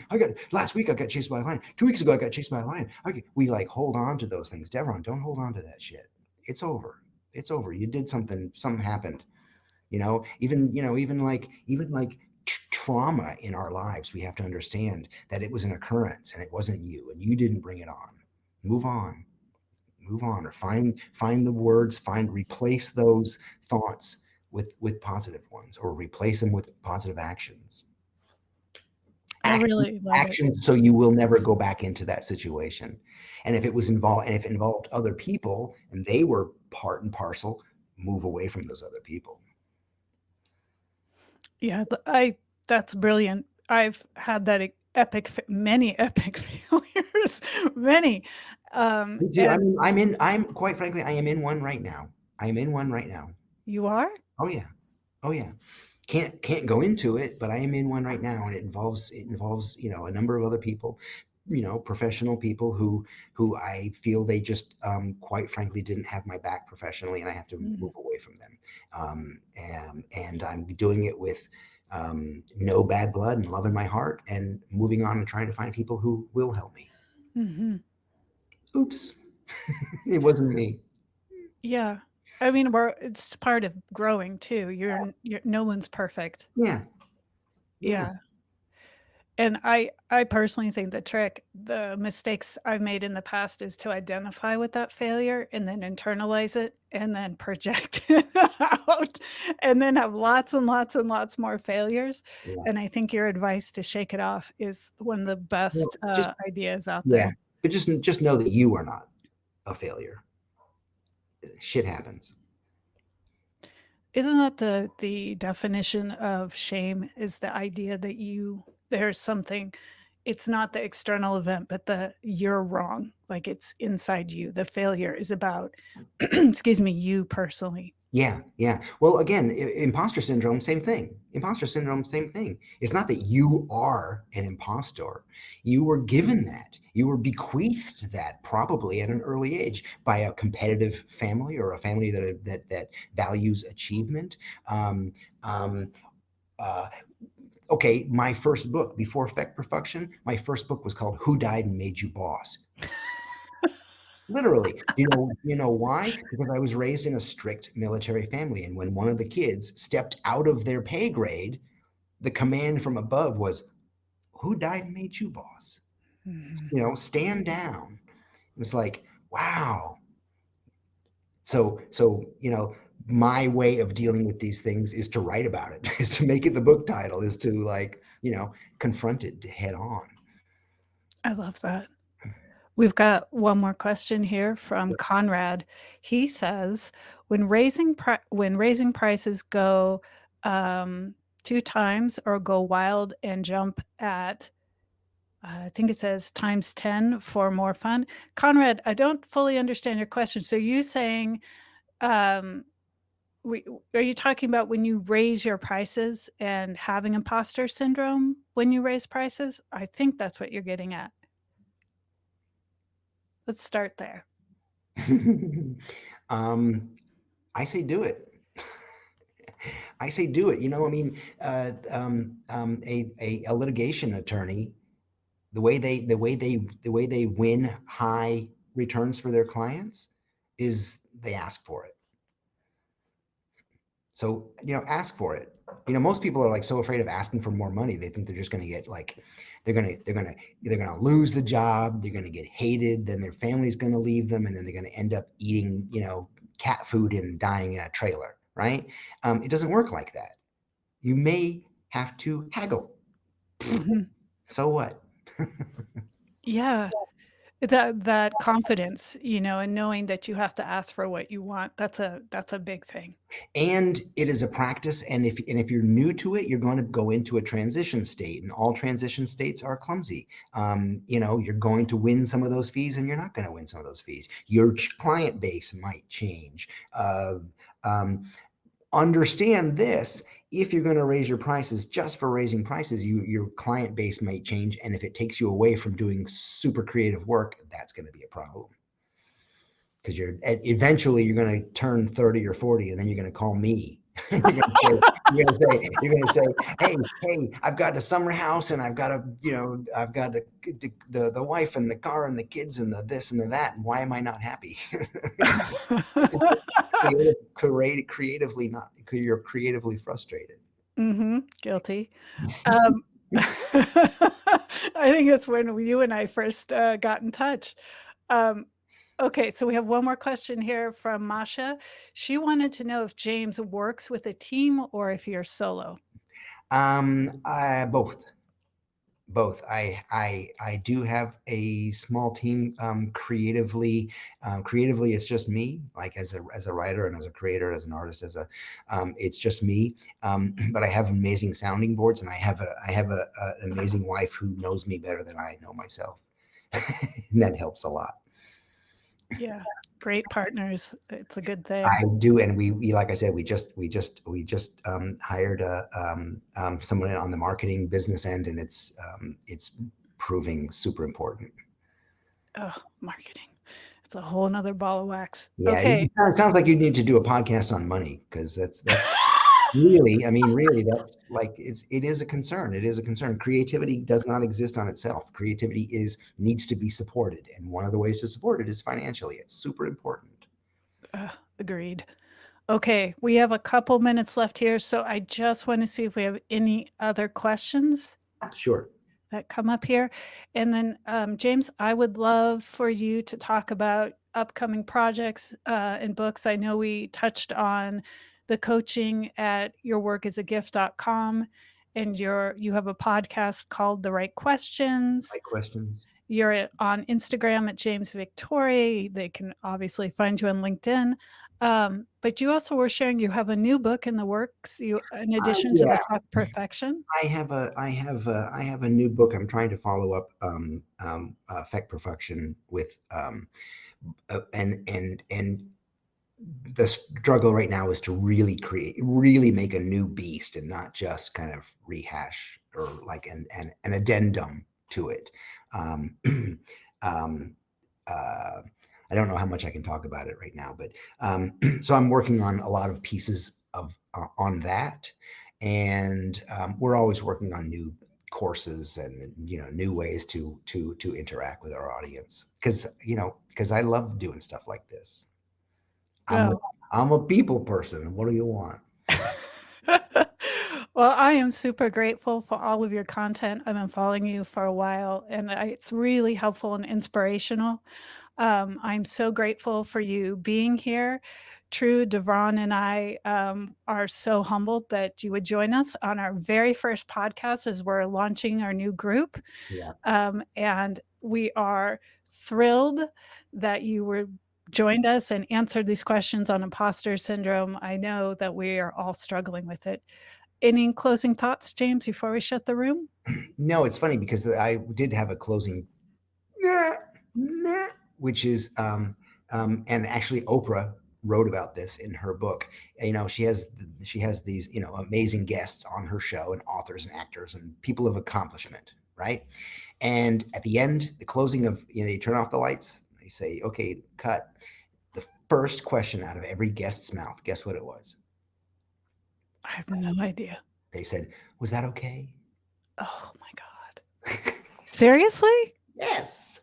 Last week I got chased by a lion. 2 weeks ago I got chased by a lion. We like hold on to those things. Devron, don't hold on to that shit. It's over. It's over. You did something happened. Even trauma in our lives, we have to understand that it was an occurrence and it wasn't you, and you didn't bring it on. Move on. Move on, or find the words, replace those thoughts with positive ones, or replace them with positive actions. I really love it. Actions, so you will never go back into that situation. And if it involved other people and they were part and parcel, move away from those other people. Yeah, that's brilliant. I've had that many epic failures, many. Me too. I And mean, I'm quite frankly, I am in one right now. I am in one right now. you are? Oh yeah. Oh yeah. Can't go into it, but I am in one right now, and it involves a number of other people. professional people who I feel they just quite frankly didn't have my back professionally, and I have to move away from them. And I'm doing it with no bad blood and love in my heart, and moving on and trying to find people who will help me. Mm-hmm. Oops, it wasn't me. Yeah. I mean, it's part of growing too. You're no one's perfect. Yeah, yeah, Yeah. And I personally think the mistakes I've made in the past is to identify with that failure and then internalize it and then project it out and then have lots and lots and lots more failures. yeah. And I think your advice to shake it off is one of the Well, best just ideas out yeah, there. but just know that you are not a failure. Shit happens. Isn't that the definition of shame, is the idea that there's something, it's not the external event, but you're wrong. Like it's inside you. The failure is about, excuse me, you personally. Yeah, yeah. Well, again, imposter syndrome, same thing. Imposter syndrome, same thing. It's not that you are an impostor. You were given that. You were bequeathed that probably at an early age by a competitive family, or a family that values achievement. Um, um, uh, okay, my first book before Effect Perfection, my first book was called "Who Died and Made You Boss." Literally. You know why? Because I was raised in a strict military family, and when one of the kids stepped out of their pay grade, the command from above was, "Who died and made you boss?" Mhm. Stand down. It's like, wow. So my way of dealing with these things is to write about it, is to make it the book title, is to, like, confront it head on. I love that. We've got one more question here from Conrad. He says, when raising prices go 2 times or go wild and jump at, I think it says times 10 for more fun. Conrad, I don't fully understand your question. So you saying, um, are you talking about when you raise your prices and having imposter syndrome when you raise prices? I think that's what you're getting at. Let's start there. um, I say do it. I say do it. I mean, a litigation attorney, the way they win high returns for their clients is they ask for it. So, ask for it. Most people are, like, so afraid of asking for more money. They think they're just going to get, like, they're going to lose the job, they're going to get hated, then their family's going to leave them, and then they're going to end up eating, cat food and dying in a trailer, right? It doesn't work like that. You may have to haggle. Mhm. So what? Yeah. That confidence, and knowing that you have to ask for what you want, that's a big thing. And it is a practice, and if you're new to it, you're going to go into a transition state, and all transition states are clumsy. You're going to win some of those fees, and you're not going to win some of those fees. Your client base might change. Um, Understand this: if you're going to raise your prices just for raising prices, your client base might change, and if it takes you away from doing super creative work, that's going to be a problem, because you're going to turn 30 or 40, and then you're going to call me. You're going to say, hey, I've got a summer house, and I've got the wife and the car and the kids and the this and the that, and why am I not happy? Creatively not, because you're creatively frustrated. Guilty. Um, I think that's when you and I first got in touch. Um, okay, so we have one more question here from Masha. She wanted to know if James works with a team or if you're solo. Both. I do have a small team. Creatively, it's just me. Like, as a writer and as a creator, as an artist, it's just me. But I have amazing sounding boards, and an amazing wife who knows me better than I know myself, and that helps a lot. Yeah, great partners. It's a good thing. I do, and we like I said, we just hired someone on the marketing business end, and it's proving super important. Oh, marketing. It's a whole nother ball of wax. Yeah, Okay. it sounds like you need to do a podcast on money, because that's really, I mean, really, that's like it is a concern. It is a concern. Creativity does not exist on itself. Creativity needs to be supported, and one of the ways to support it is financially. It's super important. Agreed. Okay, we have a couple minutes left here, so I just want to see if we have any other questions Sure. that come up here. And then, James, I would love for you to talk about upcoming projects and books. I know we touched on the coaching at yourworkisagift.com, and you have a podcast called The Right Questions. Right questions. You're on Instagram at James Victore. They can obviously find you on LinkedIn. But you also were sharing you have a new book in the works. In addition to the Talk Perfection. I have a new book. I'm trying to follow up Effect Perfection with and the struggle right now is to really make a new beast and not just kind of rehash or like an addendum to it. I don't know how much I can talk about it right now, but so I'm working on a lot of pieces of on that, and we're always working on new courses and new ways to interact with our audience, because I love doing stuff like this. I'm a people person. What do you want? Well, I am super grateful for all of your content. I've been following you for a while, and it's really helpful and inspirational. I'm so grateful for you being here. True, Devron and I are so humbled that you would join us on our very first podcast as we're launching our new group. Yeah. And we are thrilled that you joined us and answered these questions on imposter syndrome. I know that we are all struggling with it. Any closing thoughts, James, before we shut the room? No, it's funny because I did have a closing, which is, and actually Oprah wrote about this in her book. She has these, amazing guests on her show, and authors and actors and people of accomplishment, right? And at the end, the closing of, they turn off the lights, they say, okay, cut. The first question out of every guest's mouth, guess what it was? I have no idea. They said, was that okay? Oh my God. Seriously? Yes.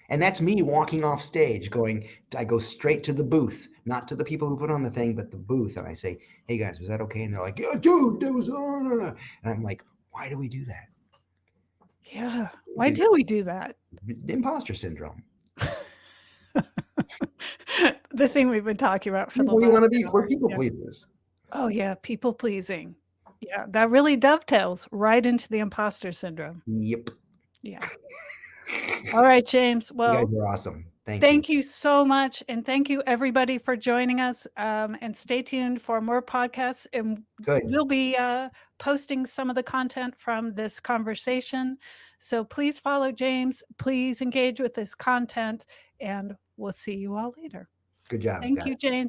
And that's me walking off stage I go straight to the booth, not to the people who put on the thing, but the booth. And I say, hey guys, was that okay? And they're like, yeah, dude, that was, and I'm like, why do we do that? Yeah. Why do we do that? Imposter syndrome. The thing we've been talking about for the last we want to be, hour. we're people pleasers. Oh yeah, people pleasing. Yeah, that really dovetails right into the imposter syndrome. Yep. Yeah. All right, James. Well, you guys are awesome. Thank you so much. And thank you everybody for joining us. And stay tuned for more podcasts. And we'll be posting some of the content from this conversation. So please follow James. Please engage with this content. And we'll see you all later. Good job. Thank you, James.